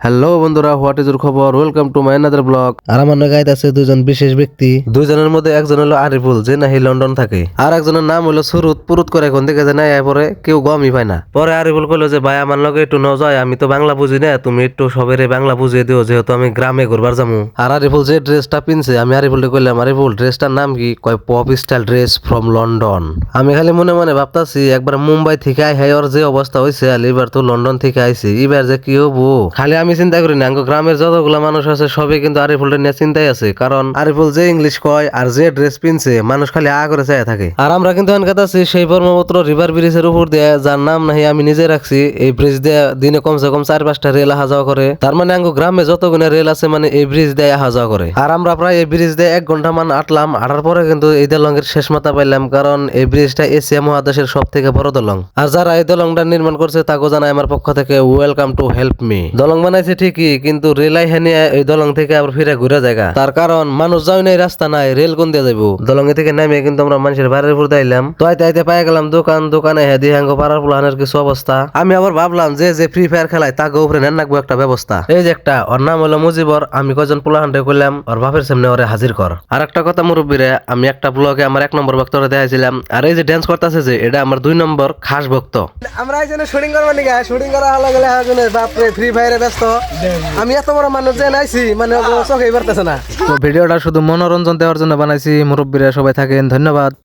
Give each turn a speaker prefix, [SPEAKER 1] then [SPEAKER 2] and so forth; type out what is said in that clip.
[SPEAKER 1] Hello বন্ধুরা, what is your খবর? Welcome to my another blog. আর আমার গাইড আছে দুজন বিশেষ ব্যক্তি। দুইজনের মধ্যে একজন হলো আরিফুল, যে নাহি লন্ডন থাকে, আর একজনের নাম হলো সুরুত। পুরুত করে এখন থেকে নাই পরে কেউ গমই পায় না। পরে আরিফুল কইলো যে ভাই আমার লগে একটু ন যায়, আমি তো বাংলা বুঝি না, তুমি একটু সবেরে বাংলা বুঝিয়ে দিও, যেহেতু আমি গ্রামে ঘুরবার যাবো। আর আরিফুল যে ড্রেসটা পিনছে, আমি আরিফুলকে কইলাম, আরিফুল ড্রেসটার নাম কি? কয় pop style dress from London. আমি খালি মনে মনে ভাবতাছি, একবার মুম্বাই থেকে আই ওর যে অবস্থা হয়েছে, আর এবার তো লন্ডন থেকে আইছে, এবার যে কি হবো। খালি আমি চিন্তা করি না, গ্রামের যতগুলা মানুষ আছে সবই কিন্তু আরিফুলটা নিয়ে চিন্তাই আছে, কারণ আরিফুল যে ইংলিশ কয় আর যে ড্রেস পিনছে, মানুষ খালি করে চাই থাকে। আর আমরা কিন্তু আছি সেই ব্রহ্মপুত্র রিভার ব্রিজের উপর দিয়ে, যার নাম নাহি আমি নিজে রাখছি। এই ব্রিজ দিয়ে দিনে কমসে কম 4-5টা রেল আহা যাওয়া করে। তার মানে গ্রামে যতগুলো রেল আছে, মানে এই ব্রিজ দিয়ে আহা যাওয়া করে। আর আমরা প্রায় এই ব্রিজ দিয়ে 1 ঘন্টা মান আটলাম। আটার পরে কিন্তু এই দলংয়ের শেষ মাথা পাইলাম, কারণ এই ব্রিজটা এশিয়া মহাদেশের সব থেকে বড় দলং। আর যারা এই দলংটা নির্মাণ করছে তাকে জানাই আমার পক্ষ থেকে ওয়েলকাম টু হেল্প মি। দলং বানাইছে ঠিকই, কিন্তু রেলাই হেনে এই দলং থেকে আবার ফিরে ঘুরে জায়গা। তার কারণ মানুষ যাই নাই, রাস্তা নাই, রেল কোন দিয়ে যাবো। দলং থেকে নামে কিন্তু আমরা মানুষের বাড়ির উপর দাইলাম। তো আইতে পাই গেলাম দোকানে হেদি হাঙ্গ পাড়ার পোলাহানের কিছু অবস্থা। আমি আবার ভাবলাম যে ফ্রি ফায়ার খেলায় তাকে উপরে নেন রাখবো একটা ব্যবস্থা। এই যে একটা, ওর নাম হলো মুজিবর। আমি কজন পোলাহানরে করলাম ওর বাপের সামনে ওরে হাজির কর। আর একটা কথা মুরব্বীরে, আমি একটা ব্লগে আমার 1 নম্বর ভক্তরে দেখাইছিলাম, আর এই যে ড্যান্স করতেছে যে, এটা আমার 2 নম্বর খাস ভক্ত। আমরা এইজন্য শুটিং করবো নিগা, শুটিং করা হলো গেলে বাপরে ফ্রি ফায়ারে ব্যস্ত। আমি এত বড় মানুষ যে নাইছি, মানে চোখেই পারতেছে না। তো ভিডিওটা শুধু মনোরঞ্জন দেওয়ার জন্য বানাইছি। মুরব্বীরা সবাই থাকেন, ধন্যবাদ।